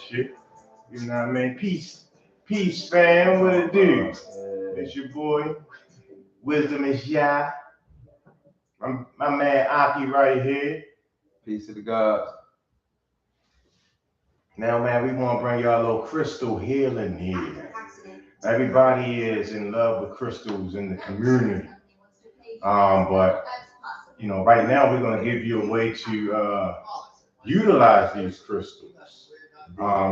shit. You know what I mean? Peace, fam. What it do? It's your boy. Wisdom is Yah. My man Aki right here. Peace to the gods. Now, man, we want to bring y'all a little crystal healing here. Everybody is in love with crystals in the community. But right now we're gonna give you a way to utilize these crystals.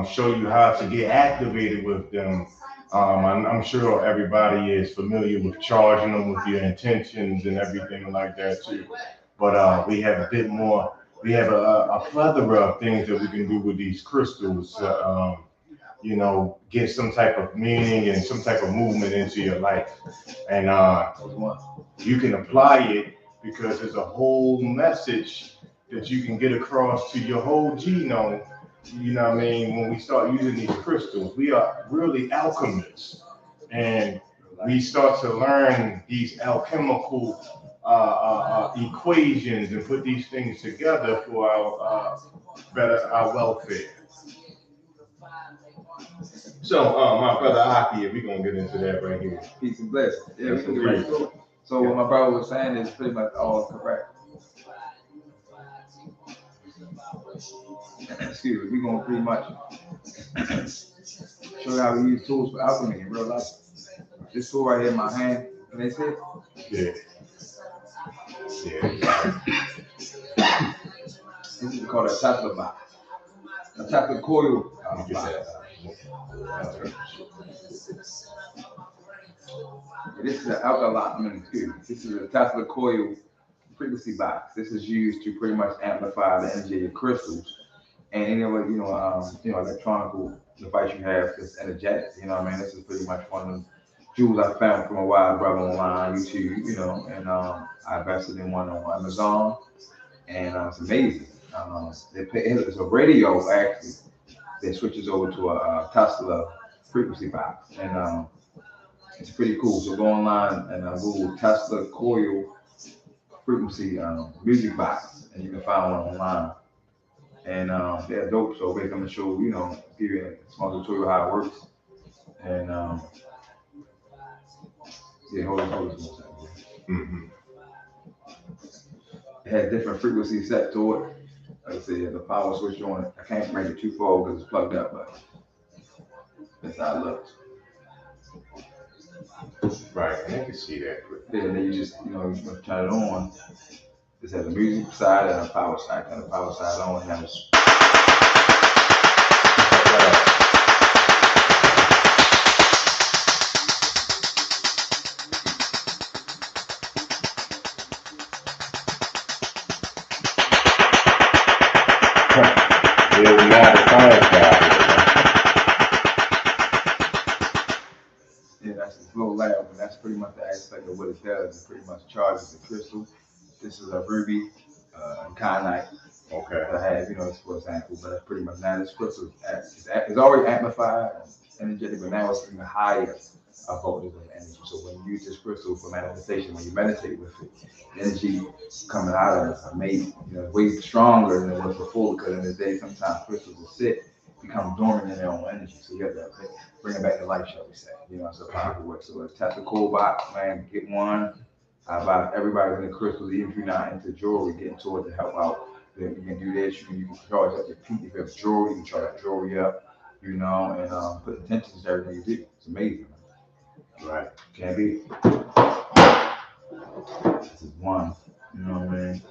Show you how to get activated with them. I'm sure everybody is familiar with charging them with your intentions and everything like that too. But we have a bit more. We have a plethora of things that we can do with these crystals. Get some type of meaning and some type of movement into your life. And you can apply it because there's a whole message that you can get across to your whole genome. You know what I mean? When we start using these crystals, we are really alchemists. And we start to learn these alchemical equations and put these things together for our welfare. So, my brother Aki, if we're gonna get into that right here. Peace and blessings. Yeah, we can get right to it. So what my brother was saying is pretty much all correct. Excuse me, we're gonna pretty much show you how we use tools for alchemy in real life. This tool right here in my hand, can they see it? Yeah. This is called a Tesla box. A Tesla coil box. This is an alkaline, this is a Tesla coil frequency box. This is used to pretty much amplify the energy of your crystals and any other, electronic device you have that's energetic. You know what I mean? This is pretty much one of the jewels I found from a wild brother online, YouTube, and I invested in one on Amazon, and it's amazing. It's a radio actually that switches over to a Tesla frequency box, and it's pretty cool. So go online and Google Tesla coil frequency music box, and you can find one online. And they're dope. So basically, I'm gonna show give you a small tutorial how it works. And hold on. Mm-hmm. It has different frequencies set to it. Like I said, the power switch on it. I can't bring it too far because it's plugged up, but that's how it looks. Right, and I can see that. Yeah, and then you just you turn it on. This has a music side and a power side. Turn the power side on and have a that's a flow lab, and that's pretty much the aspect of what it does. It pretty much charges the crystal. This is a ruby kyanite. Okay. That I have, it's for example, but that's pretty much now this crystal is already amplified and energetic, but now it's even higher voltage of energy. So when you use this crystal for manifestation, when you meditate with it, the energy coming out of it is amazing. Way stronger than it was before, because in the day sometimes crystals will sit, become dormant in their own energy. So you have to bring it back to life, shall we say. It's a powerful work. So it's Tesla cool box, man, get one. I advise everybody in the crystals, even if you're not into jewelry, get into it to help out. You can do this, you can charge up your peak. If you have jewelry, you can charge jewelry up, and put intentions to everything you do. It's amazing. Right. Can't beat it. This is one. You know what I mean?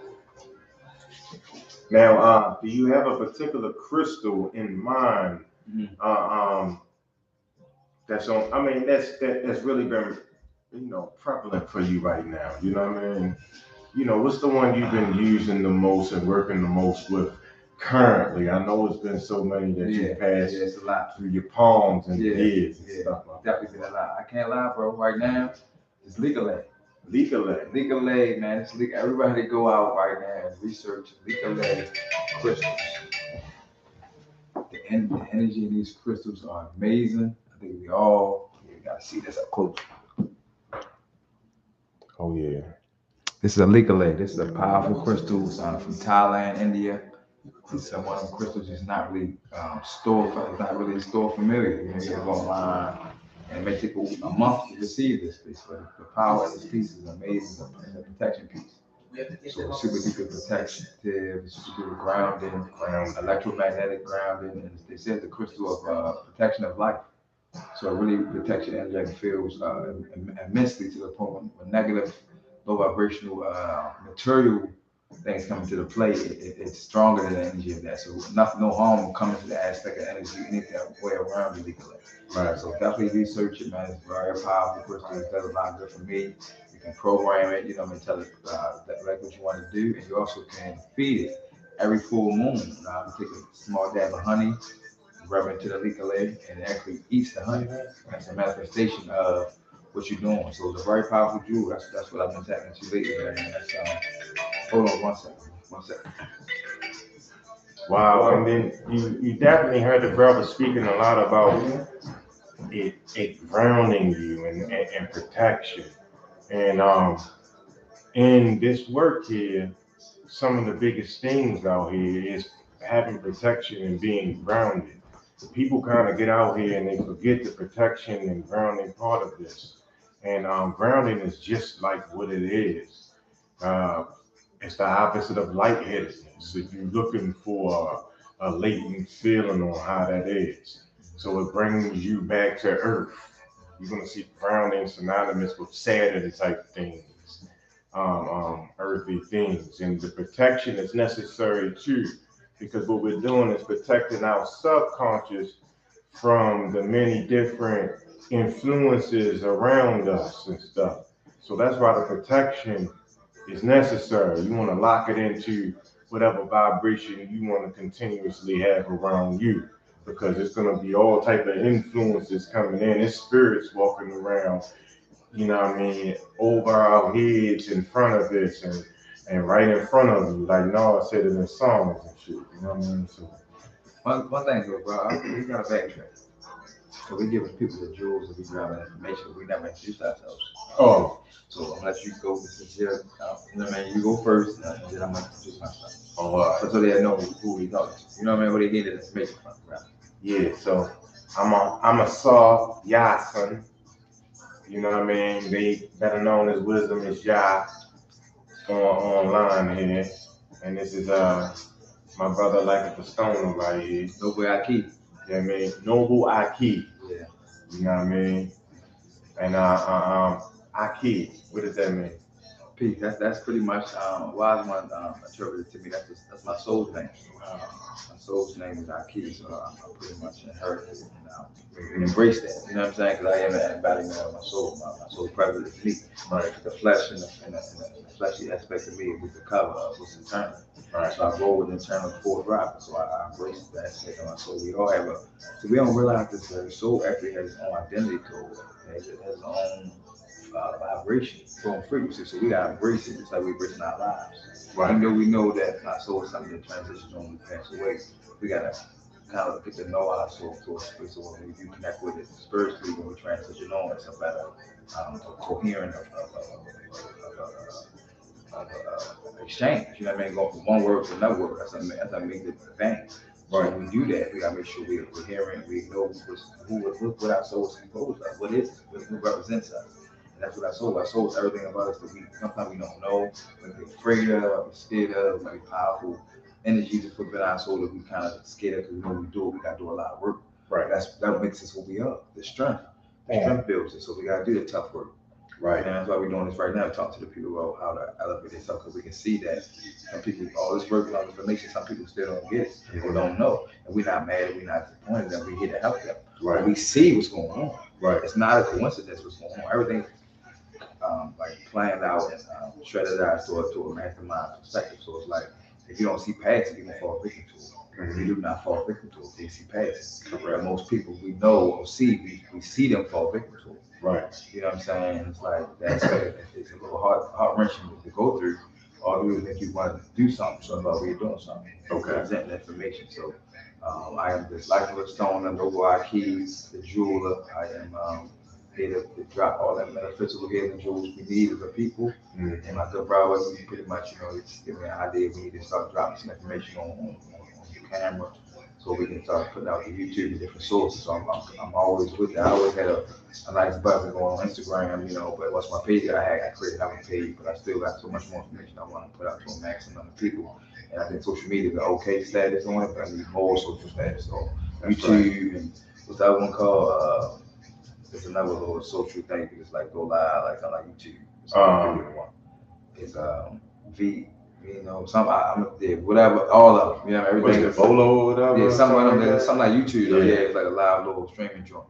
Now, do you have a particular crystal in mind? Mm-hmm. That's on. I mean, that's really been, prevalent for you right now. You know what I mean? What's the one you've been using the most and working the most with currently? I know it's been so many that you passed it's a lot through your palms and heads and stuff like that. Definitely been a lot. I can't lie, bro. Right now, it's Legalay. Legalay, man. It's everybody go out right now and research Legalay crystals. The energy in these crystals are amazing. I think you gotta see this up close. Oh yeah. This is a Legalay. This is a powerful crystal from Thailand, India. He said one of the crystals is not really store familiar. You know, you go online and it may take a month to receive this piece, but the power of this piece is amazing. It's a protection piece. So it's super duper protective, super duper grounding, electromagnetic grounding, and they said the crystal of protection of life. So it really protects your energetic fields immensely to the point when negative, low vibrational material things come into the play, it's stronger than the energy of that. So nothing, no harm will come into the aspect of energy, anything way around the legal. Right. So definitely research it, man. It's very powerful crystal. It does a lot of good for me. You can program it, you know, and tell it like what you want to do, and you also can feed it every full moon. Take a small dab of honey, rub it into the legal leg, and it actually eats the honey. That's a manifestation of what you're doing. So it's a very powerful jewel. That's what I've been tapping into lately, man. That's hold on one second. One second. Wow, and then you definitely heard the brother speaking a lot about it grounding you and protection. And in this work here, some of the biggest things out here is having protection and being grounded. People kind of get out here and they forget the protection and grounding part of this. And grounding is just like what it is. Uh, it's the opposite of lightheadedness. If you're looking for a latent feeling on how that is, so it brings you back to earth. You're gonna see grounding synonymous with Saturn type things, earthy things, and the protection is necessary too, because what we're doing is protecting our subconscious from the many different influences around us and stuff. So that's why the protection is necessary. You want to lock it into whatever vibration you want to continuously have around you, because it's going to be all type of influences coming in. It's spirits walking around, you know what I mean, over our heads, in front of us, and right in front of you. Like Noah said it in songs and shit. You know what I mean? So one thing, though, bro, we got to backtrack. So we giving people the jewels and we grabbing information. We never introduced ourselves. oh, So I'm gonna let you go. This is your, you know what I mean? You go first, and then I'm gonna introduce myself. So they know who we talking to. You know what I mean? Where they get the information from, right? yeah. So I'm a Saw Yasin. You know what I mean? They better known as Wisdom is Yah online here, and this is my brother like it the stone right here. Noble Aki. Yeah, I mean Noble Aki. Yeah. You know what I mean? And Aki, what does that mean? Peace. That's pretty much wise one interpreted to me. That's my soul's name. My soul's name is Aki, so I pretty much inherited it and embrace that. You know what I'm saying? Because I am an embodiment of my soul. My soul present is me. Right. The flesh and the fleshy aspect of me is the cover of what's internal. Right. So I roll with internal core driver. So I embrace that aspect of my soul. We all have so we don't realize this soul actually has its own identity code. It has its own vibration, from frequency. So we gotta embrace it just like we embracing our lives. Right. Even though we know that our soul is something that transitions when we pass away, we gotta kind of get to know our soul to a space. So when we do connect with it spiritually, when we transition on, it's a better coherent exchange. You know what I mean? Going from one word to another word. That's a major thing. So right. When we do that, we gotta make sure we're coherent. We know what our soul is composed of. What is it? What represents us? And that's what our soul. Our soul is everything about us that we sometimes we don't know, we're afraid of, we're scared of, maybe powerful energies that put in our soul that we kind of scared of because we know we do it. We gotta do a lot of work. Right. That makes us what we are. The strength. The strength builds it. So we gotta do the tough work. Right. And that's why we're doing this right now, talk to the people about how to elevate themselves, because we can see that some people, all this work and all this information, some people still don't get it. People don't know. And we're not mad, we're not disappointed, that we're here to help them. Right. And we see what's going on. Right. It's not a coincidence what's going on. Everything like planned out and shredded out to a mastermind perspective. So it's like, if you don't see past it, you're gonna fall victim to it. Mm-hmm. You do not fall victim to it, they see past it. Correct. Most people we know or see, we see them fall victim to it. Right. You know what I'm saying? It's like it's a little heart wrenching to go through. All you make you want to do something, so about we're doing something. Okay. Presenting information. So I am this lifeless stone, the noble Aki, the jeweler. I am here to drop all that metaphysical healing tools we need as a people. And my good brother, he pretty much, just give me an idea. We need to start dropping some information on the camera so we can start putting out the YouTube and different sources. So I'm always with that. I always had a nice buzz going on Instagram, but once my page I created another page, but I still got so much more information I want to put out to a maximum amount of people. And I think social media is an okay status on it, but I need more social status. So YouTube and what's that one called? There's another little social thing. It's like go live, like on like YouTube. It's V. I'm there, whatever, all of them, everything. What's the Bolo or whatever? Yeah, something like YouTube. Yeah, it's like a live little streaming joint.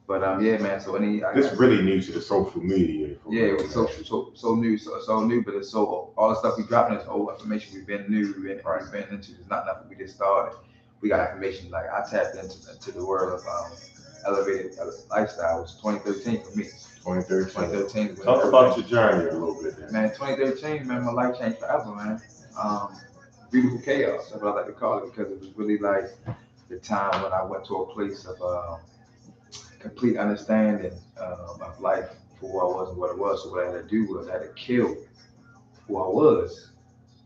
But yeah, man. So this really new to the social media. Yeah, it was so new, but it's so all the stuff we dropping is old information we've been into. It's not nothing we just started. We got information like I tapped into the world of elevated lifestyle. It was 2013 for me. 2013. Talk about your journey a little bit, man. 2013, man, my life changed forever, man. Beautiful chaos, that's what I like to call it, because it was really like the time when I went to a place of complete understanding of life for who I was and what it was. So what I had to do was I had to kill who I was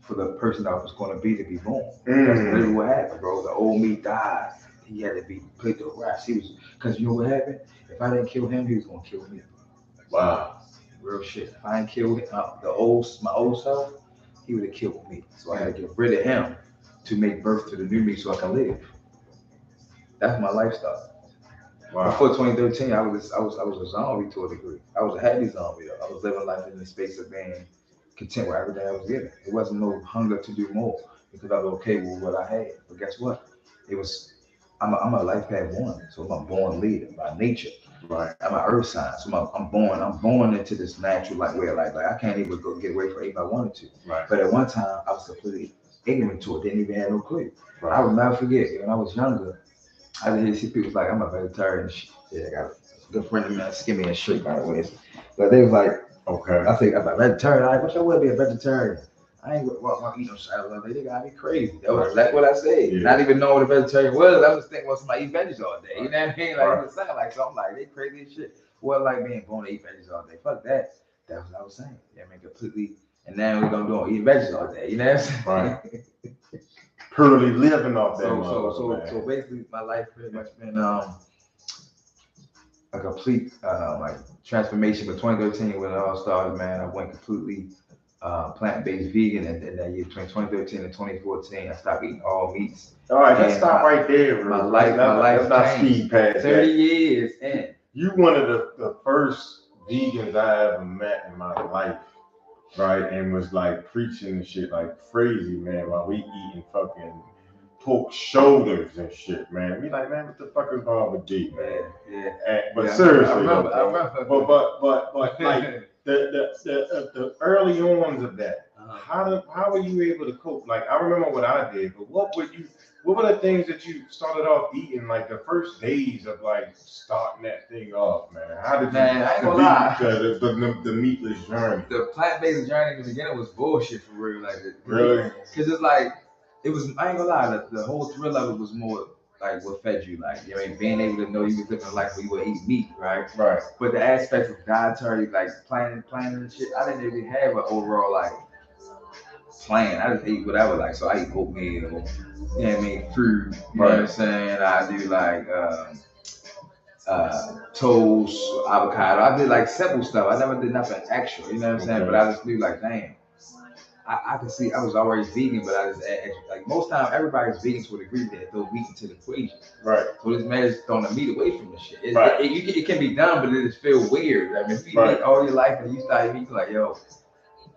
for the person I was going to be born. That's literally what happened, bro. The old me died. He had to be put to rest. Because you know what happened? If I didn't kill him, he was going to kill me. Wow. Real shit. If I didn't kill my old self, he would have killed me. So I had to get rid of him to make birth to the new me so I can live. That's my lifestyle. Wow. Before 2013, I was a zombie to a degree. I was a happy zombie though. I was living life in the space of being content with everything I was given. It wasn't no hunger to do more because I was okay with what I had. But guess what? I'm a life path one, so I'm a born leader by nature. Right. I'm an earth sign, so I'm born into this natural way of life. Like I can't even go get away from it if I wanted to. Right. But at one time I was completely ignorant to it, didn't even have no clue. Right. I will never forget when I was younger, I did see people like I'm a vegetarian. Yeah, I got a good friend of mine, skin me and shit by the way. But they was like, okay. I think I'm a vegetarian. I wish I would be a vegetarian. I ain't want to eat no salad all day. They got me crazy. That was exactly what I said. Yeah. Not even knowing what a vegetarian was. I was thinking, well, somebody eat veggies all day. You know what I mean? Like, it sounded like something like they crazy as shit. Well, like being born to eat veggies all day. Fuck that. That's what I was saying. Yeah, I mean, completely. And now we're going to eat veggies all day. You know what I'm saying? Right. Purely living off that. So basically, my life pretty much been a complete transformation. But 2013, when it all started, man, I went completely plant-based vegan, and that year between 2013 and 2014, I stopped eating all meats. All right, let's stop right there, bro. My life not speed past 30 years in. You one of the first vegans I ever met in my life, right? And was like preaching and shit like crazy, man, while we eating fucking pork shoulders and shit, man. We like, man, what the fuck is wrong with D, man? Yeah. But seriously, I remember. But like the early ons of that, how were you able to cope? Like I remember what I did, but what were the things that you started off eating like the first days of like starting that thing off, man? How did I ain't gonna lie. The meatless journey. The plant-based journey in the beginning was bullshit for real, like really? Because it's like I ain't gonna lie, the whole thrill of it was more like what fed you, like, you know, being able to know you was living a life where you would eat meat, right? Right. But the aspects of dietary, like planning and shit, I didn't really have an overall like plan. I just eat whatever, like, so I eat oatmeal, you know what I mean, fruit, you know what I'm saying? I do like toast, avocado. I did like simple stuff. I never did nothing extra, you know what I'm saying? But I just knew like, damn. I could see I was always vegan, but I just like most time everybody's vegan to a degree that throw meat into the equation. Right. So this man is throwing the meat away from the shit. It can be done, but it just feel weird. I mean, if you eat all your life and you start eating like, yo,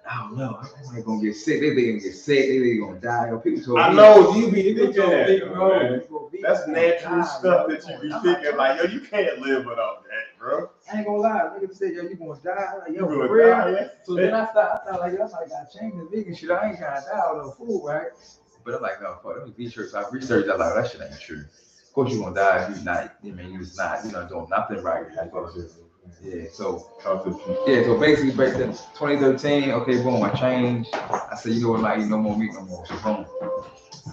I don't know, I'm not gonna get sick. They gonna get sick. They gonna die. Yo, people told me. I know you be thinking that. That's natural stuff that you be thinking like, yo, you can't live without that, bro. I ain't gonna lie, niggas say, yo, you gonna die. Like, yo, for real. Die. So then I thought like, yo, I gotta change the vegan shit. I ain't trying to die with no food, right? But I'm like, no, fuck, let me research. I researched. I'm like, that shit ain't true. Of course, you gonna die if you not. I mean, you was not, doing nothing right. Yeah. So basically, back in 2013, okay, boom, I changed. I said, you know what, I'm not eating no more meat no more. So boom.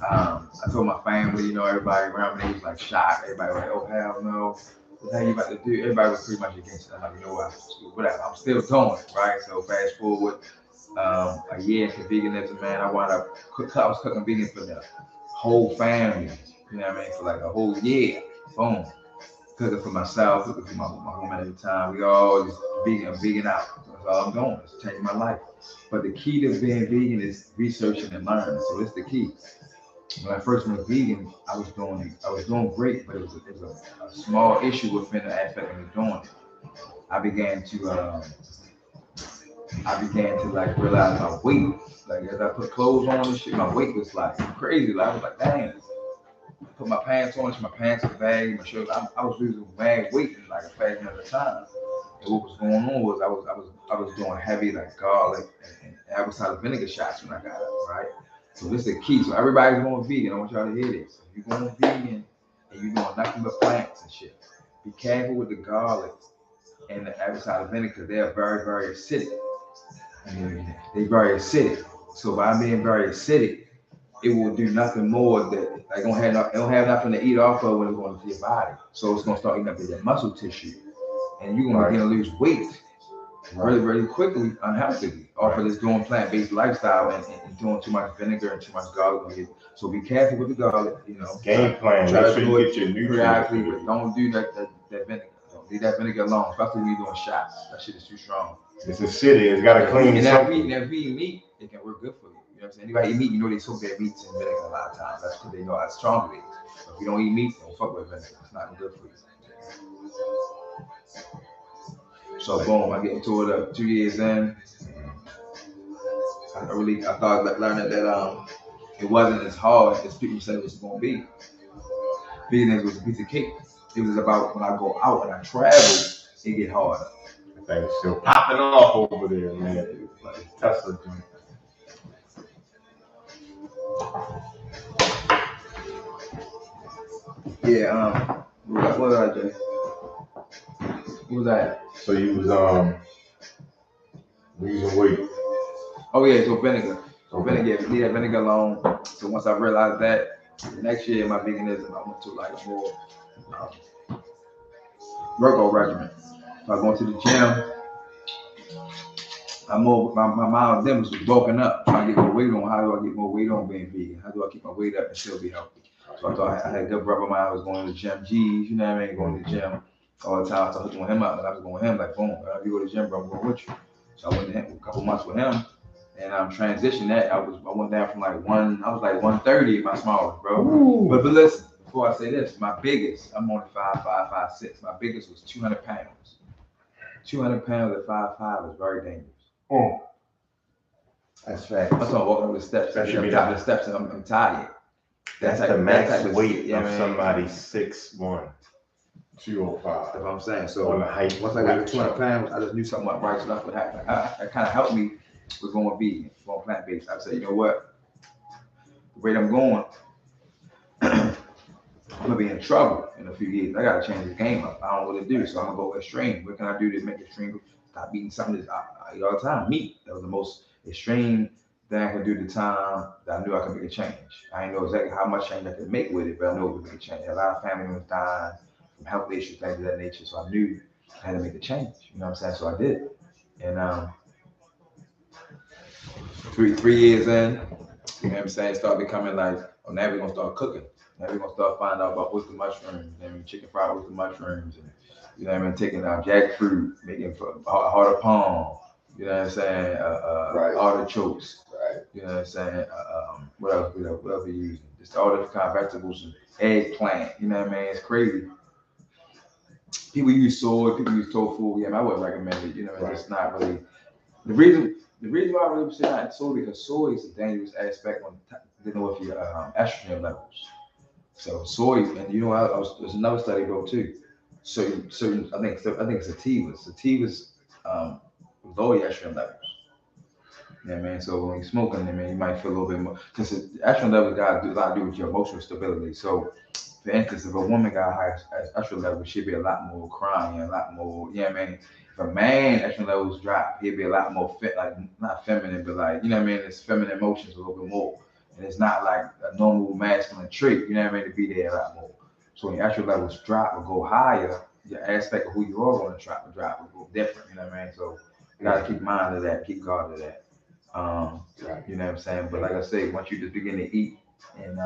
I told my family, everybody around me, they was like shocked. Everybody was like, oh hell no. That's how you about to do. Everybody was pretty much against it. I'm like, you know what? Whatever. I'm still doing it, right? So fast forward a year into veganism, man, I wound up I was cooking vegan for the whole family. You know what I mean? For like a whole year. Boom. Cooking for myself, cooking for my woman at the time. We all just vegan out. That's all I'm doing. It's changing my life. But the key to being vegan is researching and learning. So it's the key. When I first went vegan, I was doing great, but it was a small issue within the aspect of me doing it. I began to like realize my weight. Like as I put clothes on and shit, my weight was like crazy. Like I was like, dang. I put my pants on, my pants were baggy, my shirt. I was losing mad weight in like a fast amount of time. And what was going on was I was doing heavy like garlic and apple cider vinegar shots when I got up, right? So this is the key. So everybody's going vegan. I want y'all to hear this. If you're going vegan and you're doing nothing but plants and shit, be careful with the garlic and the apple cider vinegar. They're very, very acidic. They're very acidic. So by being very acidic, it will do nothing more that like it don't have nothing to eat off of when it's going into your body. So it's gonna start eating up your muscle tissue, and you're gonna begin to lose weight really, really quickly, unhealthily, off of this doing plant-based lifestyle and doing too much vinegar and too much garlic. So be careful with the garlic. You know, Game plan. Try Make to sure do you it get your periodically, nutrients. but don't do that vinegar. Don't leave that vinegar alone, especially when you're doing shots. That shit is too strong. It's acidic. It's got to clean And something. if you eat meat, it can work good for you. You know what I'm saying? Anybody eat meat, you know they soak their meats in vinegar a lot of times. That's because they know how strong it is. So if you don't eat meat, don't fuck with vinegar. It's not good for you. So boom, I get into it 2 years in. I started learning that it wasn't as hard as people said it was going to be. Veganism was a piece of cake. It was about when I go out and I travel, it get harder. The thing's still popping off over there, man. Like Tesla. Yeah, what was I doing? What was that? So you was losing weight. Oh yeah, so vinegar. So vinegar, leave that vinegar alone. So once I realized that, the next year in my veganism, I went to like a more workout regimen. So I go to the gym. My mind then was bulking up, trying to get more weight on. How do I get more weight on being vegan? How do I keep my weight up and still be healthy? So I thought I had a good brother of mine. I was going to the gym, G's, you know what I mean? Going to the gym all the time. So I was going him up, and I was going with him like, boom, if you go to the gym, bro, I'm going with you. So I went to him a couple months with him, and I'm transitioning that. I went down from like 130 my smallest, bro. But listen, before I say this, my biggest, I'm only 5'5", 5'6". My biggest was 200 pounds. 200 pounds at 5'5" is very dangerous. Oh, that's fact. I'm talking walking up the steps. That should be top of the steps, and I'm tired. That's the max weight of somebody 6'1", 205. That's what I'm saying. So on the height. Once I got to 200 pounds, I just knew something went right. So that's what happened. That kind of helped me with going vegan, going plant-based. I said, you know what? The rate I'm going, I'm gonna be in trouble in a few years. I gotta change the game up. I don't know what to do, so I'm gonna go extreme. What can I do to make extreme? Stop eating something that I eat all the time. Meat. That was the most extreme thing I could do at the time that I knew I could make a change. I didn't know exactly how much change I could make with it, but I knew it would make a change. A lot of family members dying from health issues, things of that nature. So I knew I had to make a change. You know what I'm saying? So I did. And 3 years in, you know what I'm saying, start becoming like, oh, now we're gonna start cooking. Now we're gonna start finding out about oyster mushrooms, chicken fried oyster mushrooms, and you know what I mean, taking jackfruit, making heart of palm, you know what I'm saying, artichokes, you know what I'm saying, what else we using? Just all different kind of vegetables and eggplant, you know what I mean? It's crazy. People use soy, people use tofu. Yeah, I wouldn't recommend it. You know, it's not really the reason. The reason why I really say not soy because soy is a dangerous aspect on dealing with your estrogen levels. So soy, and you know, there's another study though too. Certain I think it's sativas lower your estrogen levels. Yeah, man. So when you're smoking, man, you might feel a little bit more because the estrogen levels got a lot to do with your emotional stability. So, for instance, if a woman got high estrogen levels, she'd be a lot more crying, a lot more. Yeah, man. If a man estrogen levels drop, he'd be a lot more like not feminine, but like you know what I mean. It's feminine emotions a little bit more, and it's not like a normal masculine trait. You know what I mean? To be there a lot more. So when your estrogen levels drop or go higher, your aspect of who you are going to try to drive will go different. You know what I mean? So you gotta keep mind of that, keep guard of that. You know what I'm saying? But like I say, once you just begin to eat and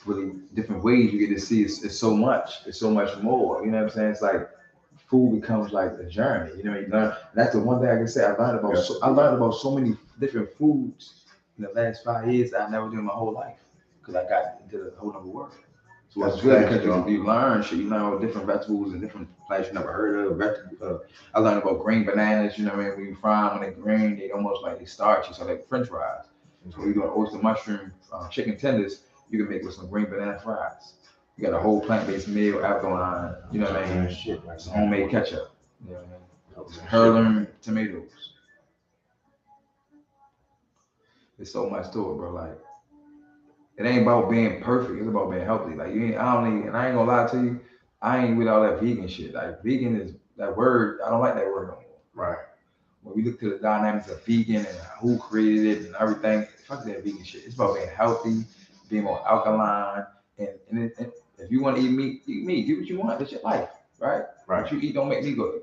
really different ways, you get to see it's so much. It's so much more. You know what I'm saying? It's like food becomes like a journey. You know, you learn. And that's the one thing I can say. I learned about. I learned about so many different foods in the last 5 years that I never did in my whole life because I got into the whole other world. So it's good because you learn shit. You learn all different vegetables and different plants you never heard of. I learned about green bananas. You know what I mean? When you fry them, when they're green, they almost like they starchy, so like French fries. So when you do oyster mushroom chicken tenders, you can make with some green banana fries. You got a whole plant-based meal, alkaline. You know what I mean? Some homemade ketchup. You know what I mean? Heirloom tomatoes. There's so much to it, bro. Like it ain't about being perfect. It's about being healthy. Like you ain't. I don't even. And I ain't gonna lie to you. I ain't with all that vegan shit. Like vegan is that word. I don't like that word no more. Right. When we look to the dynamics of vegan and who created it and everything, fuck that vegan shit. It's about being healthy, being more alkaline, and if you want to eat meat, eat meat. Do what you want. It's your life, right? Right. What you eat don't make me go.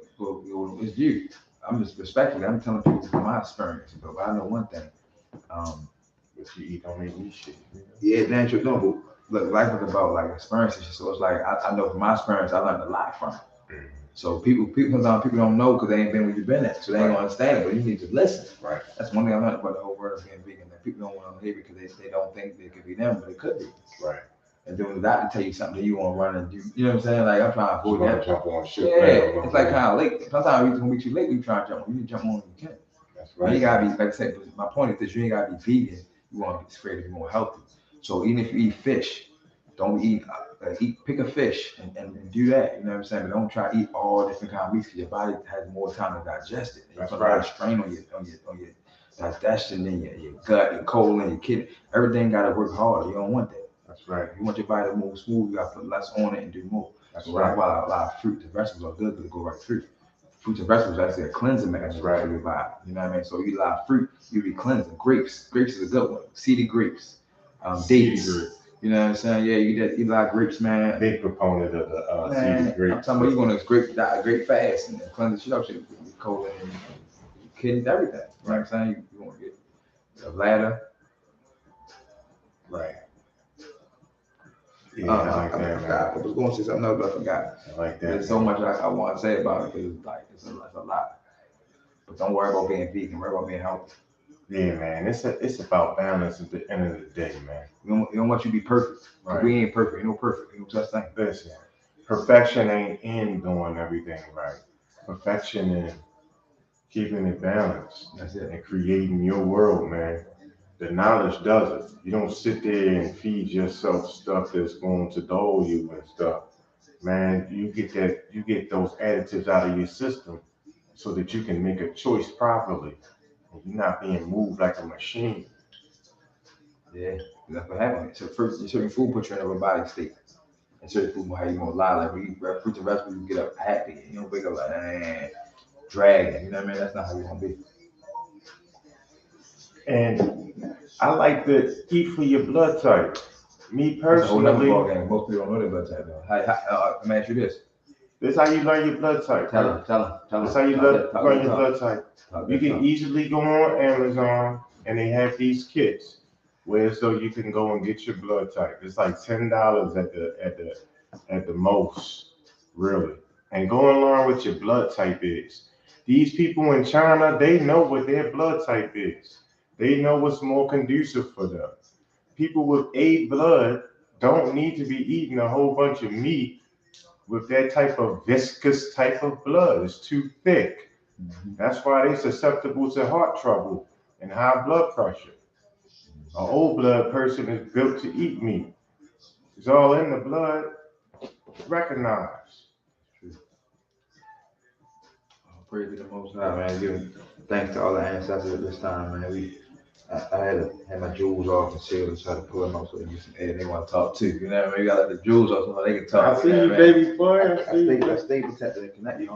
It's you. I'm just respectfully. I'm telling people from my experience, but I know one thing. What you eat don't make me shit. Yeah, damn sure. No, but look, life is about like experiences. So it's like I know from my experience, I learned a lot from it. So people sometimes people don't know because they ain't been where you've been at, so they ain't gonna understand it. But you need to listen. Right. That's one thing I learned about the whole world of being vegan. That people don't want to hear because they don't think they could be them, but it could be. Right. And then when the doctor tell you something that you want to run and do, you know what I'm saying? Like I'm trying to avoid that. Jump on shit. Yeah, it's like kind of late. Sometimes when we too late, we try to jump on. You can jump on when you can. That's right. You gotta be, like I said, my point is that you ain't gotta be vegan. You want to be straight to be more healthy. So even if you eat fish, don't eat pick a fish and do that. You know what I'm saying? But don't try to eat all different kind of meats because your body has more time to digest it. That's put right. A lot of strain on your digestion and your gut, your colon, your kidney. Everything gotta work harder. You don't want that. That's right. If you want your body to move smooth, you gotta put less on it and do more. That's so right. That's why a lot of fruits and vegetables are good because they go right through. Fruits and vegetables actually a cleansing mechanism for your body. You know what I mean? So you eat a lot of fruit, you be cleansing. Grapes is a good one. Seeded grapes, dates. You know what I'm saying? Yeah, you eat a lot of grapes, man. Big proponent of the seeded grapes. I'm talking about you going to grape fast and cleanse the shit up, your colon and kidneys, everything. You know what I'm saying? You want to get a bladder. Right. Yeah, I like that. I forgot. I was going to say something else, but I forgot. I like that. There's so much I want to say about it because it's a lot. But don't worry about being vegan. Worry about being healthy. Yeah, man. It's about balance at the end of the day, man. You don't want you to be perfect. Right. We ain't perfect. Ain't no perfect. Ain't no such thing. Listen, perfection ain't in doing everything right. Perfection is keeping it balanced. That's it. And creating your world, man. The knowledge does it. You don't sit there and feed yourself stuff that's going to dull you and stuff. Man, you get those additives out of your system so that you can make a choice properly. And you're not being moved like a machine. Yeah, that's what happens. So certain food puts you in a robotic state. And certain food will have you more lie. Like when you eat fruits and vegetables, you get up happy. You don't wake up like, dragging. You know what I mean? That's not how you want to be. And I like to eat for your blood type. Me personally. Most people don't know their blood type. Let me ask you this. This is how you learn your blood type. Tell them. This is how you learn your blood type. You can easily go on Amazon and they have these kits where so you can go and get your blood type. It's like $10 at the most, really. And go and learn what your blood type is. These people in China, they know what their blood type is. They know what's more conducive for them. People with A blood don't need to be eating a whole bunch of meat with that type of viscous type of blood. It's too thick. Mm-hmm. That's why they're susceptible to heart trouble and high blood pressure. An old blood person is built to eat meat. It's all in the blood. Recognize. Praise to the Most High, man. Give thanks to all the ancestors at this time, man. I had my jewels off and sealed and try to pull them out so they get some air. They want to talk too. You know what I mean? You got to let the jewels off so they can talk. I see you, baby boy. I stay protected and connected. I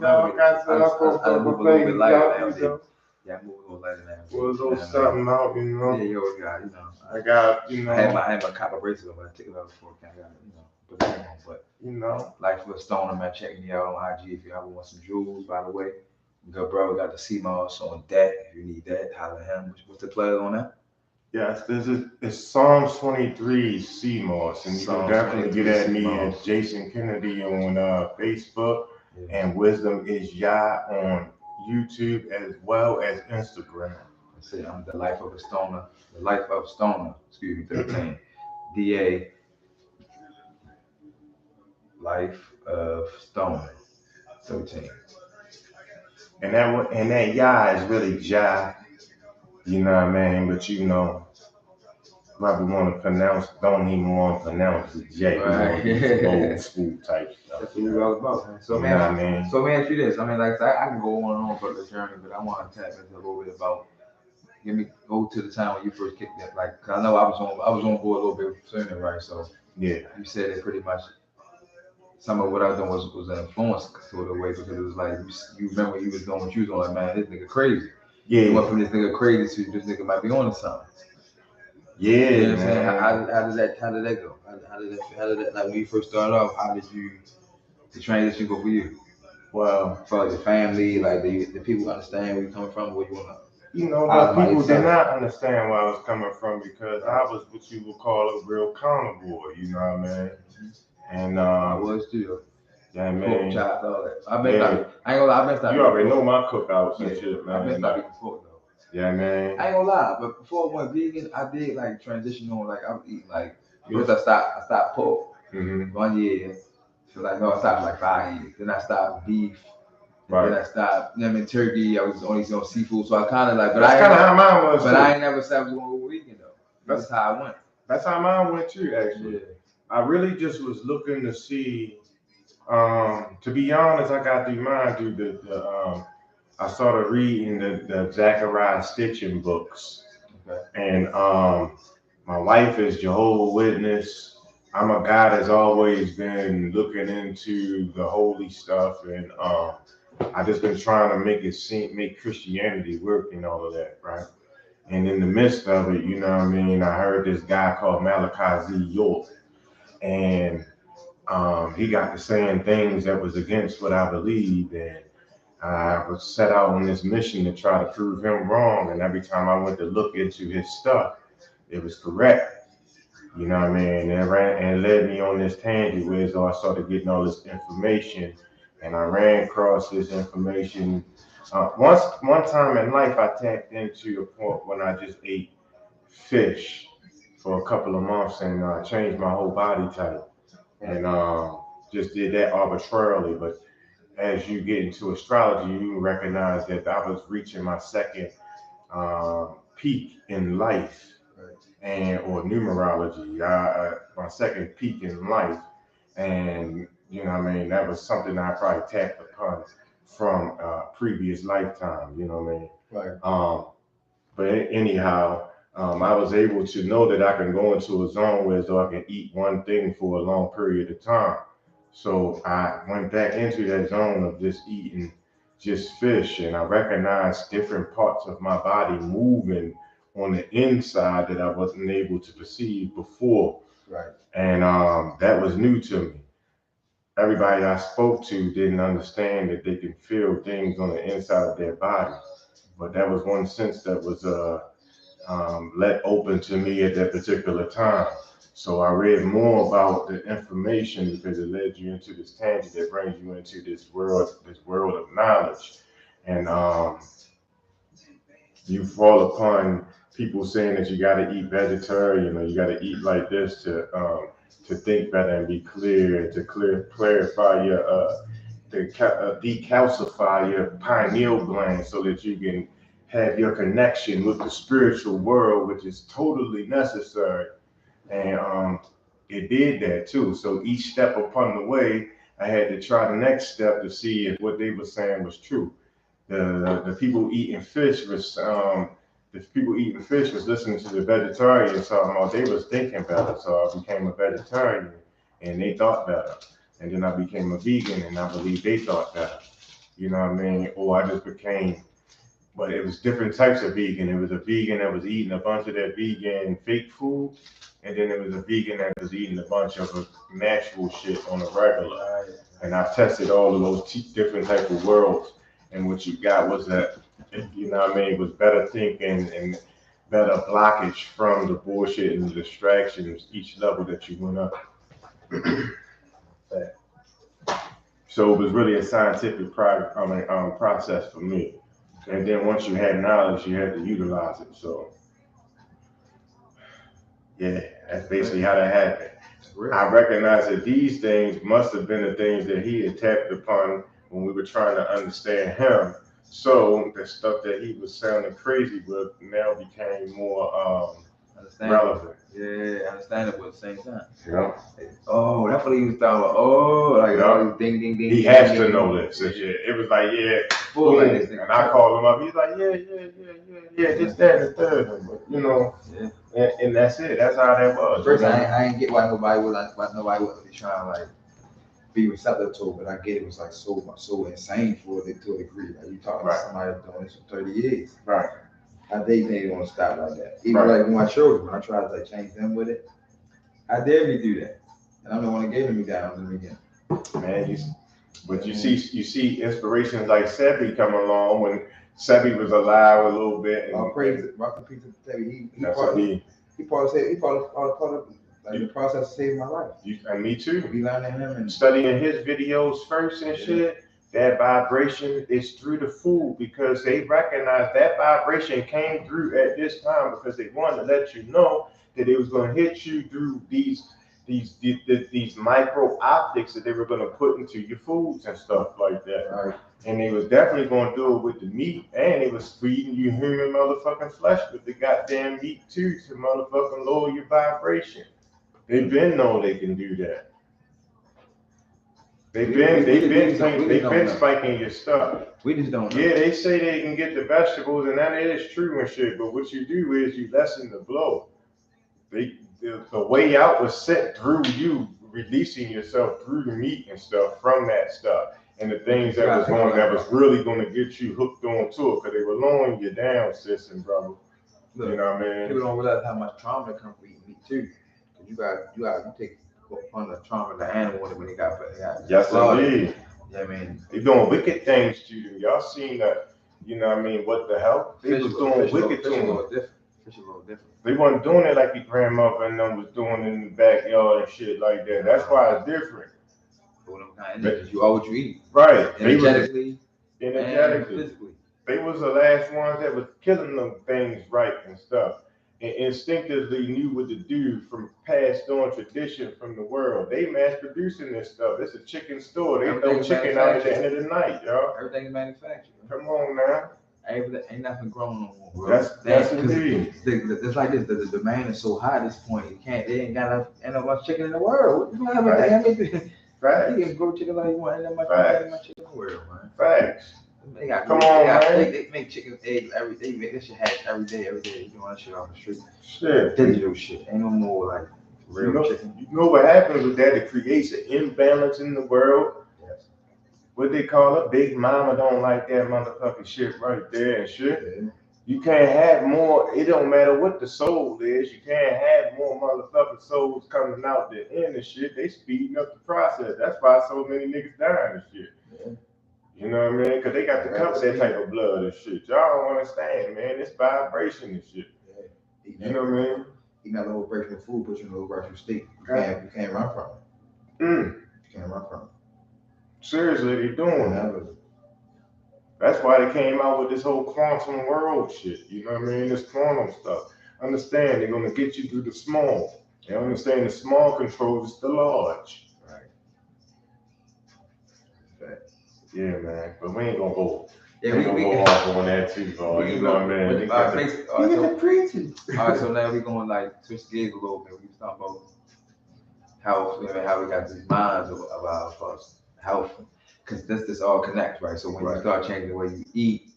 move a little bit lighter now. Yeah, I move a little lighter now. Well, a little something out, you know. Yeah, you always got, you know. I got, you know. I had my copper bracelet on, but I took it out before I got it, you know. put the name on. But you know, Life of a Stoner, man, check me out on IG if you ever want some jewels, by the way. Good brother got the CMOS on deck. If you need that, holler at him. What's the plug on that? yes, it's Psalms 23 CMOS, and you can Psalms definitely 23 get at me CMOS. at Jason Kennedy on Facebook Yeah. and Wisdom is Yah on YouTube as well as Instagram. Let's see, I'm the Life of a Stoner. The Life of Stoner, excuse me, 13. DA, Life of Stoner, 13. And that Yah is really Jah, you know what I mean? But you know, probably want to pronounce, don't even want to pronounce the J. Right. You know, some old school type stuff. That's what we're all about, man. So, You man, know what I mean? so let me ask you this. I mean, like, I can go on and on for the journey, but I want to tap into a little bit about. Go to the time when you first kicked that. Like, 'cause I know I was on board a little bit sooner, right? So Yeah. you said it pretty much. Some of what I was doing was an influence sort of way because it was like you remember when you was doing what you was doing. Like, man, this nigga crazy. You went Yeah. from this nigga crazy to this nigga might be on to something. Yeah, You know what I'm saying? man. How did that go? How did that like when you first started off? How did the transition go for you? Well, For your family, like the people understand where you coming from, where you wanna. you know, I the was like, people did son. not understand where I was coming from because I was what you would call a real carnivore, you know what I mean? And I was too. yeah, Pork man. chops, all that. I Yeah. ain't gonna lie, I been stopping. You already know my cookouts and Yeah, shit, I been man. stopping eating pork though. Yeah, man. I ain't gonna lie, but before I went vegan, I did like transition on like I was eating like because I stopped pork Mm-hmm. 1 year. So like no, I stopped for like 5 years. Then I stopped beef. And Right. then I stopped. You know, I mean, turkey. I was only eating seafood, so I kind of like. But That's kind of how mine was. But too. I ain't never said I was going to go vegan though. That's how I went. That's how mine went too, actually. Yeah. I really just was looking to see. To be honest, I got through mine through I started reading the Zachariah Stitching books, Okay. and my wife is Jehovah's Witness. I'm a guy that's always been looking into the holy stuff, and I just been trying to make Christianity work and all of that, right? And in the midst of it, you know what I mean, I heard this guy called Malachi Z. York, and he got to saying things that was against what I believed, and I was set out on this mission to try to prove him wrong. And every time I went to look into his stuff, it was correct. You know what I mean? And it led me on this tangent where so I started getting all this information, and I ran across this information. One time in life, I tapped into a point when I just ate fish for a couple of months, and changed my whole body type, and just did that arbitrarily. But as you get into astrology, you recognize that I was reaching my second peak in life, and or numerology, my second peak in life, and you know what I mean, that was something I probably tapped upon from previous lifetime. You know what I mean? Right. But anyhow, I was able to know that I can go into a zone where so I can eat one thing for a long period of time. So I went back into that zone of just eating just fish, and I recognized different parts of my body moving on the inside that I wasn't able to perceive before. Right. And that was new to me. Everybody I spoke to didn't understand that they can feel things on the inside of their body. But that was one sense that was let open to me at that particular time. So I read more about the information because it led you into this tangent that brings you into this world of knowledge. And you fall upon people saying that you got to eat vegetarian or you got to eat like this to think better and be clear and to clarify your decalcify your pineal gland so that you can have your connection with the spiritual world, which is totally necessary. And it did that too. So each step upon the way, I had to try the next step to see if what they were saying was true. The people eating fish was listening to the vegetarians talking about they was thinking better. So I became a vegetarian and they thought better. And then I became a vegan and I believe they thought better. You know what I mean? Or I just became but it was different types of vegan. It was a vegan that was eating a bunch of that vegan fake food, and then it was a vegan that was eating a bunch of natural shit on a regular. And I've tested all of those different type of worlds, and what you got was that, you know what I mean, was better thinking and better blockage from the bullshit and the distractions each level that you went up. So it was really a scientific process for me. And then once you had knowledge, you had to utilize it. So yeah, that's basically how that happened. I recognize that these things must have been the things that he had tapped upon when we were trying to understand him. So the stuff that he was sounding crazy with now became more relevant. Yeah, understandable at the same time. Yeah. Oh, that's what he was talking about. Oh, like all these ding, ding, ding. He has to know this. It was like, yeah, boom. And I called him up. He's like, yeah, this, that, and the third. But, you know, and that's it. That's how that was. First, I ain't get why nobody was trying to like be receptive to it, but I get it was like so insane for it to a degree. Like you talking to somebody that's doing this for 30 years. Right. I think they want to stop like that. Even like with my children, when I try to like change them with it, I dare me do that. And I'm the one that gave me down in the beginning. Man, you see inspirations like Sebi come along when Sebi was alive a little bit. And praise it, rock the piece of Sebi. He part of like the process of saving my life. And me too. Be learning him and studying his videos first and shit. That vibration is through the food because they recognize that vibration came through at this time because they wanted to let you know that it was going to hit you through these micro optics that they were going to put into your foods and stuff like that. Right. And they was definitely going to do it with the meat, and they was feeding you human motherfucking flesh with the goddamn meat too to motherfucking lower your vibration. They've been know they can do that. They've been spiking your stuff. We just don't know. Yeah, they say they can get the vegetables, and that is true and shit. But what you do is you lessen the blow. The way out was set through you releasing yourself through the meat and stuff from that stuff, and the things that was really going to get you hooked onto it because they were lowering you down, sis and brother. Look, you know what I mean? People don't realize how much trauma that comes from eating meat too. You take on the trauma of the animal when they got yes, indeed. Yeah, I mean, they doing wicked things to them. Y'all seen that? You know what I mean? What the hell? They was doing wicked to them. Fish a little different. They wasn't doing it like your grandmother and them was doing in the backyard and shit like that. That's why it's different. You are what you eat. Right. Energetically. And physically. They was the last ones that was killing them things right and stuff. And instinctively knew what to do from passed on tradition from the world. They mass producing this stuff. It's a chicken store. They throw chicken out at the end of the night, y'all. Everything's manufactured. Come on now. Ain't nothing growing no more, bro. That's indeed. It's like this. The demand is so high at this point. They ain't got enough chicken in the world. You can grow chicken like you want. Ain't enough chicken in the world, man. Facts. They got, they make chicken eggs every day. They make this shit hatch every day. You know that shit off the street. Shit. Digital shit. Ain't no more like real chicken. You know what happens with that? It creates an imbalance in the world. Yes. What they call it? Big mama don't like that motherfucking shit right there and shit. Yeah. You can't have more. It don't matter what the soul is. You can't have more motherfucking souls coming out the end and shit. They speeding up the process. That's why so many niggas dying and shit. Yeah. You know what I mean? Because they got to cut that type of blood and shit. Y'all don't understand, man. It's vibration and shit. Yeah. You know what I mean? Eating that low vibration food puts you in a low vibration state. You can't run from it. You can't run from it. Seriously, they doing that. That's why they came out with this whole quantum world shit. You know what I mean? This quantum stuff. Understand, they're going to get you through the small. They understand the small controls the large. Yeah, man, but we ain't gonna go. Yeah, we go off on that too, bro. You know what I mean? You got the preaching. All right, so now we're going like switch gears a little bit. We was talking about health, how we got these minds of our health, because this all connects, right? So when you start changing the way you eat,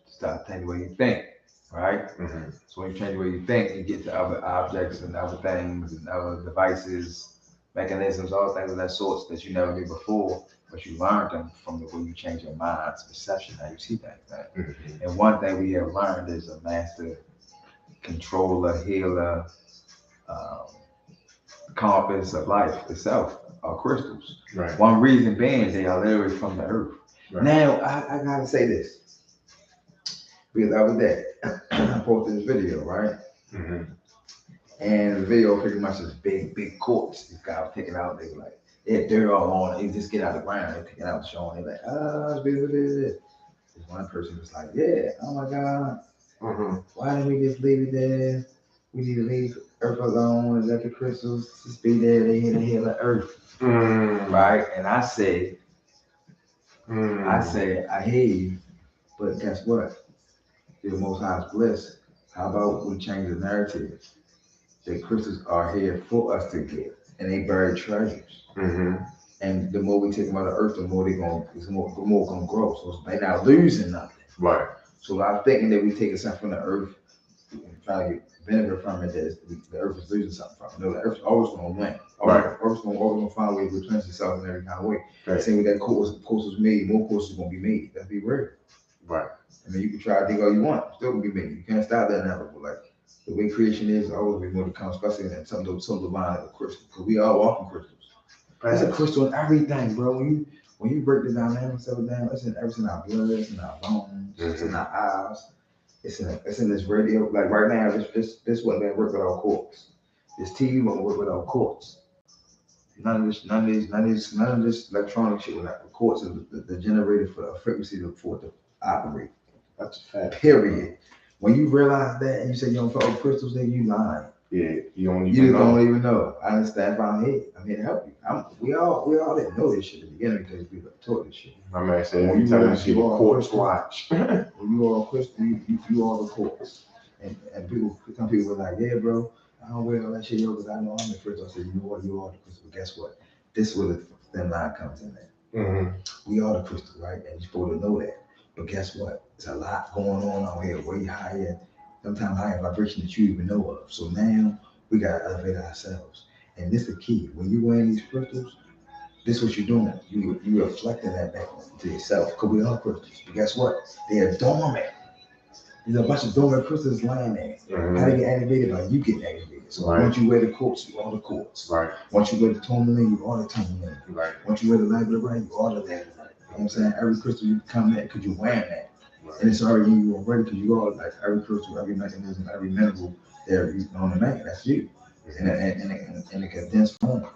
start changing the way you think, right? Mm-hmm. So when you change the way you think, you get to other objects and other things and other devices. mechanisms, all things of that sort that you never knew before, but you learned them from the way you change your mind's perception, how you see things. Right? Mm-hmm. And one thing we have learned is a master controller, healer, um, compass of life itself are crystals. Right. One reason being they are literally from the earth. Right. Now, I gotta say this. Because the other day, I posted this video, right? Mm-hmm. And the video pretty much is big quartz. These guys pick it out, they were like, they had dirt all on it. They just get out of the ground, they pick it out, showing it like, it's beautiful. This one person was like, yeah, oh my God, why didn't we just leave it there? We need to leave Earth alone and let the crystals just be there. They here to heal the Earth, right? And I say, I hear you, but guess what? The Most High's bliss. How about we change the narrative? The crystals are here for us to get, and they bury treasures. And the more we take them out of the earth, the more more gonna grow. So they're not losing nothing. Right. So I'm thinking that we taking something from the earth and trying to get benefit from it. That the earth is losing something from it. No, the earth's always gonna win. Right. The earth's always gonna find a way to replenish itself in every kind of way. Right. Same with that course was made, more courses gonna be made. Let's be real. Right. I mean, you can try to dig all you want, still gonna be made. You can't stop that now. But like the way creation is, always be more to come, especially in some of the line of the crystal. Because we all walking crystals. There's a crystal in everything, bro. When you break it down, man, settle down, it's in everything, our blood, it's in our bones, it's in our eyes, it's in this radio. Like right now, this wouldn't been work without quartz. This TV won't work without quartz. None of this electronic shit without quartz is the generator for a frequency for it to operate. That's a fact. Period. When you realize that and you say you don't fuck with crystals, then you lying. Yeah, you don't even know. I understand. I'm here to help you. We all didn't know this shit at the beginning because we got taught this shit. My man said every time you see the quartz watch. When you all crystal, you all the quartz. And some people were like, yeah, bro, I don't wear all that shit, yo, because I know I'm the crystal. I said, you know what, you are the crystal. But guess what? This is where the thin line comes in there. We are the crystal, right? And you're supposed to know that. But guess what? There's a lot going on out here, way higher, sometimes higher vibration that you even know of. So now we gotta elevate ourselves. And this is the key. When you wearing these crystals, this is what you're doing. You reflecting that back to yourself. Because we are crystals. But guess what? They're dormant. There's a bunch of dormant crystals lying there. How they get activated? By you getting activated. So once you wear the quartz, you are the quartz. Right. Once you wear the tourmaline, you are the tourmaline. Right. Once you wear the labradorite, you are the labradorite. You know what I'm saying? Every crystal you come at because you're wearing that. Right. And it's already in you already because you are like every crystal, every mechanism, every mineral there on the man. That's you. In a condensed form.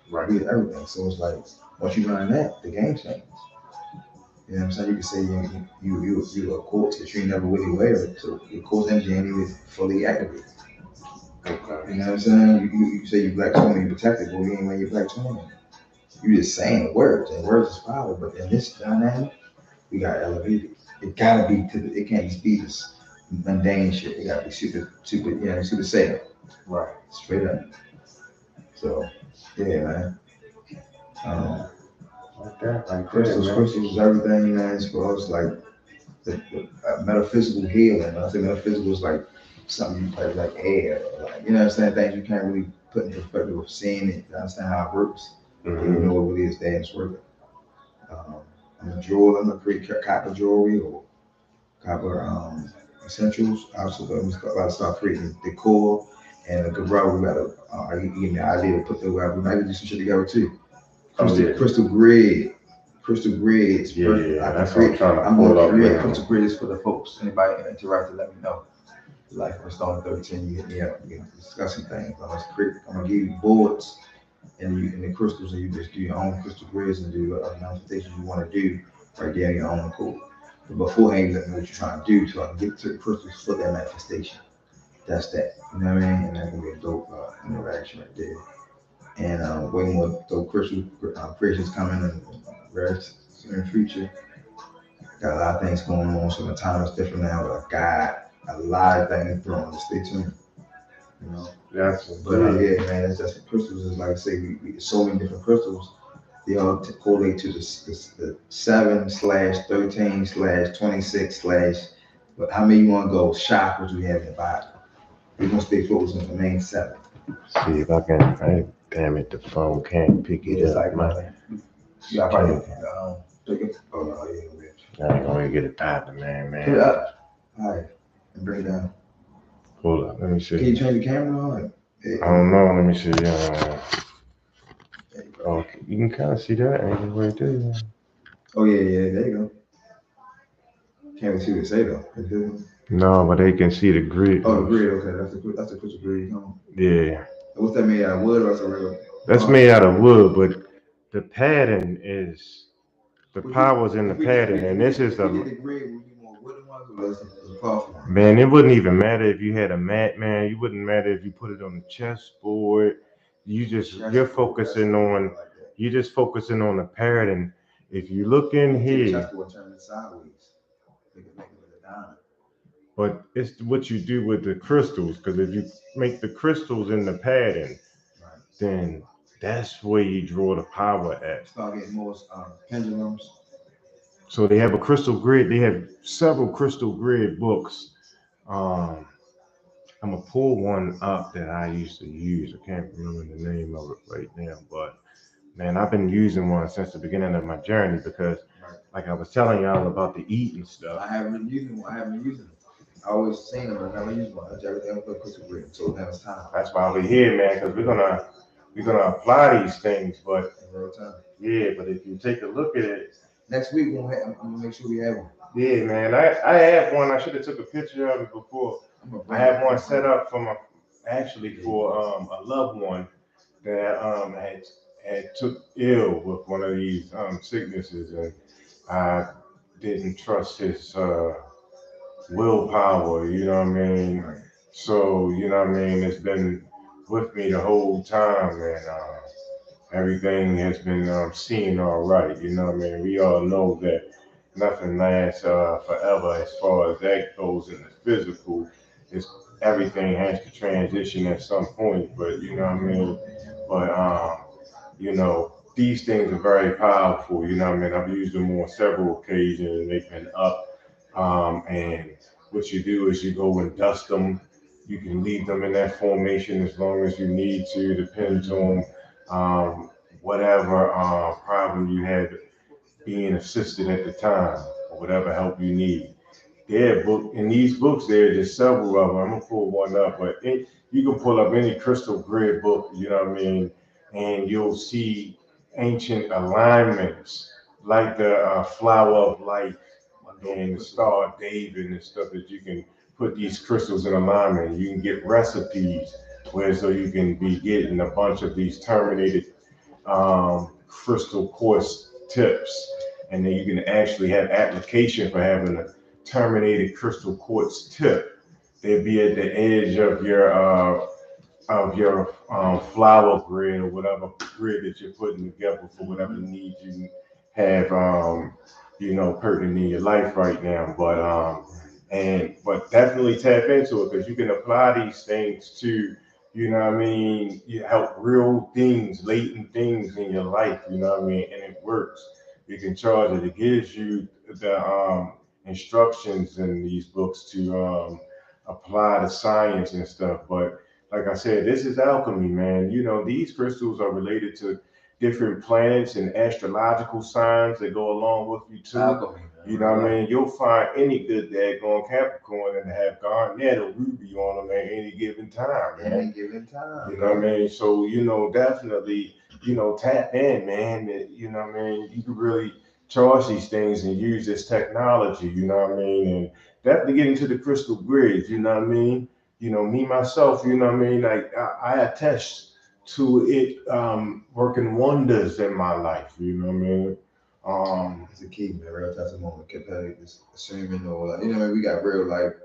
Right. With everything. So it's like once you learn that, the game changes. You know what I'm saying? You can say you a quartz that you never really wear it. So your quartz energy ain't even fully activated. Okay. You know what I'm saying? You say you black tourmaline, you protected, but you ain't wearing your black tourmaline. You just saying the words, and words is power. But in this dynamic, we got elevated. It gotta be it can't just be this mundane shit. It gotta be super, super safe. Right. Straight up. So, yeah, man. Like crystals is everything, man. As far as like the metaphysical healing. When I say metaphysical, is like something you play like air, like you know what I'm saying? Things you can't really put in perspective of seeing it, to understand how it works. You know what it is, it's working. I'm a jeweler. I'm gonna create copper jewelry or copper essentials. Also, I'm about to start creating decor and a garage. We gotta give me an idea to put the we might do some shit together too. Crystal grid. Crystal grids. Yeah, that's what I'm trying to pull up. Create crystal grids for the folks. Anybody interested, let me know. Like for Stone 13, you hit me up. We can discuss some things. I'm gonna give you boards and the crystals, and you just do your own crystal grids and do manifestations you want to do right there in your own code. But beforehand, you let me know what you're trying to do so I can get to the crystals for that manifestation. That's that. You know what I mean? And that's gonna be a dope interaction right there. And way more dope crystal creations coming in the future. Got a lot of things going on, so the time is different now. But I got a lot of things growing. Stay tuned. You know. Yeah, man. That's just crystals. Is like I say, we so many different crystals. They all correlate to the 7/13/26/ but how many you want to go chakras we have in the body. We're gonna stay focused on the main 7. See if I can. Damn it, the phone can't pick it It's up, like man. yeah, I Can't. probably take it. Oh no, yeah, I ain't gonna get it popping, man, put it man. up. All right, and bring it down. Hold up, let me Can you see. change the camera on? I don't know, let me see. There you go. Okay, you can kind of see that angle right there. Oh yeah, yeah, there you go. Can't really see what it say though. No, but they can see the grid. Oh, the grid. Okay, that's the picture grid. Yeah, What's that made out of wood or is it real? that's made out of wood, but the pattern is the Would you, power's in the pattern, and this is if we did a the grid, would you more wooden ones or less the cloth ones? man. It wouldn't even matter if you had a mat, man. You wouldn't matter if you put it on the chessboard. You're focusing on you're just focusing on the pattern. If you look in Take the here, chessboard, turn it sideways. Make it with a diamond. but it's what you do with the crystals. Because if you make the crystals in the pattern, Right. then that's where you draw the power at. Start getting more pendulums. So they have a crystal grid. They have several crystal grid books. Um, I'm gonna pull one up that I used to use. I can't remember the name of it right now, but man, I've been using one since the beginning of my journey because, Right. like I was telling y'all about the eating stuff. I haven't been using one. I haven't been using them. I always seen them, but I never used one. That's everything I put crystal grid. So now it's time. That's why we're here, man, because we're gonna apply these things. But In real time. yeah, but if you take a look at it, next week I'm gonna make sure we have one. yeah, man, I have one. I should have took a picture of it before. I have one set up for a loved one that had took ill with one of these sicknesses, and I didn't trust his willpower. You know what I mean? Right. So you know what I mean. It's been with me the whole time, and everything has been seen all right. You know what I mean? We all know that nothing lasts forever as far as that goes in the physical. It's everything has to transition at some point, but you know what I mean? But these things are very powerful, you know what I mean? I've used them on several occasions and they've been up. And what you do is you go and dust them. You can leave them in that formation as long as you need to, depends on whatever problem you had being assisted at the time or whatever help you need. There, book in these books, there are just several of them. I'm gonna pull one up, but you can pull up any crystal grid book, you know what I mean, and you'll see ancient alignments like the flower of life and the star of David and stuff that you can put these crystals in alignment. You can get recipes where so you can be getting a bunch of these terminated crystal quartz tips, and then you can actually have application for having a terminated crystal quartz tip. They'd be at the edge of your flower grid or whatever grid that you're putting together for whatever needs you have pertinent in your life right now. But definitely tap into it because you can apply these things to, you know what I mean, you help real things, latent things in your life, you know what I mean, and it works. You can charge it. It gives you the instructions in these books to apply the science and stuff. But like I said, this is alchemy, man. You know, these crystals are related to different planets and astrological signs that go along with you too. Alchemy, you know what I mean? You'll find any good daggone Capricorn and have garnet or ruby on them at any given time, man. Any given time. You know what I mean? So, definitely, tap in, man. You know what I mean? You can really charge these things and use this technology, you know what I mean? And definitely get into the crystal grids, you know what I mean? Me myself, you know what I mean? Like I attest to it working wonders in my life, you know what I mean? It's a key, man. Real testimony. Kept this assuming or like, we got real like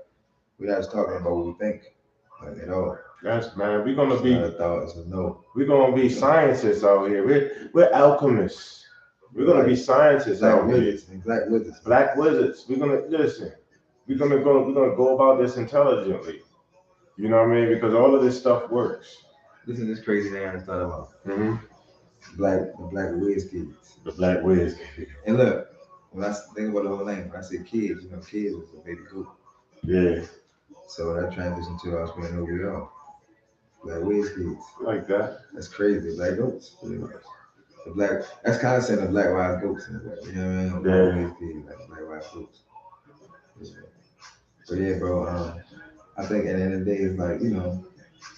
we had to talking about what we think. Like at all. Yes, man. We're gonna It's be not a thought, it's a no. We're gonna be scientists out here. We're alchemists. We're gonna be scientists out here. Black wizards. Black wizards. We're gonna listen. We're gonna go about this intelligently. You know what I mean? Because all of this stuff works. Listen to this crazy thing I thought about. Mm-hmm. The black whiz kids. The black whiz. And look, when I think about the whole name, when I say kids, kids is a baby goat. Yeah. So that transition to us being who we are. Black whiz kids. Like that. That's crazy. Black goats. Pretty much. The black. That's kind of saying the black wise goats in a way. You know what I mean? Yeah. Black whiz kids, like black wise goats. Yeah. But yeah, bro. I think at the end of the day, it's like, you know,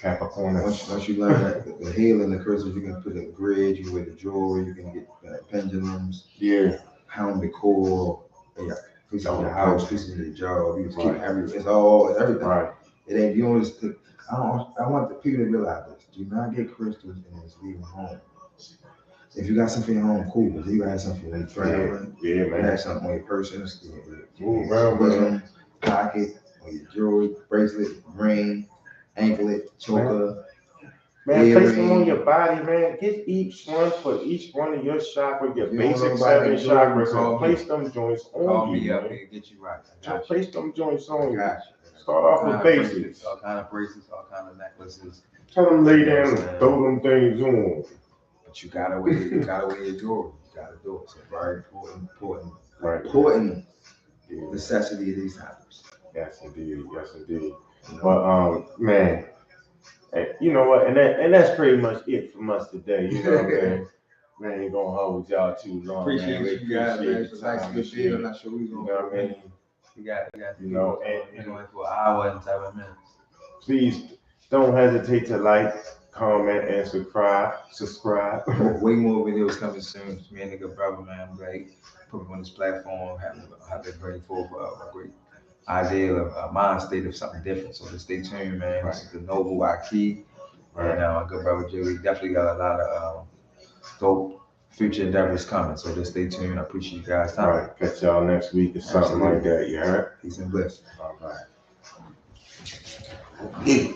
Capricorn. once you learn that the healing, the crystals, you can put a grid, you can wear the jewelry, you can get pendulums, Yeah. pound decor, yeah, pieces of your house, pieces of your job. You just keep Right. everything. It's all everything. Right. It ain't you don't just. I want the people to realize this. Do not get crystals and just leave them home. If you got something at home, cool. But you gotta have something when you traveling. Yeah, You man. have something on your purses, Move around, bosom, pocket, or your jewelry, bracelet, ring, anklet, choker. Man, place them on your body, man. Get each one for each one of your chakras, your basic 7 chakras, and place them joints Call on me you, up man. and get you right. Just place them joints on you. Gotcha. Start off with basics. All kind of bracelets, all kind of necklaces. Tell them lay down and throw them things on. But you gotta wear your jewelry. You gotta do it. It's a very important Yeah. necessity of these times. Yes, indeed. Yes, indeed. You know? But man, you know what? And that's pretty much it from us today. You know what I mean? Man, ain't gonna hold y'all too long. Appreciate man. you guys, man. It's a nice time good and deal. shit. I'm not sure we're You gonna. know what I mean? We got You know, and going for an hour and 7 minutes. Please don't hesitate to like, comment, and subscribe. Way more videos coming soon. Me and the good brother, man. I'm glad put me on this platform. Have to bring forth a great idea of a mind state of something different. So just stay tuned, man. This is the Noble Aki. And good brother Joey definitely got a lot of dope future endeavors coming. So just stay tuned. I appreciate you guys' time. All right, catch y'all next week or something like that. You heard? Peace and bliss. All right. Yeah.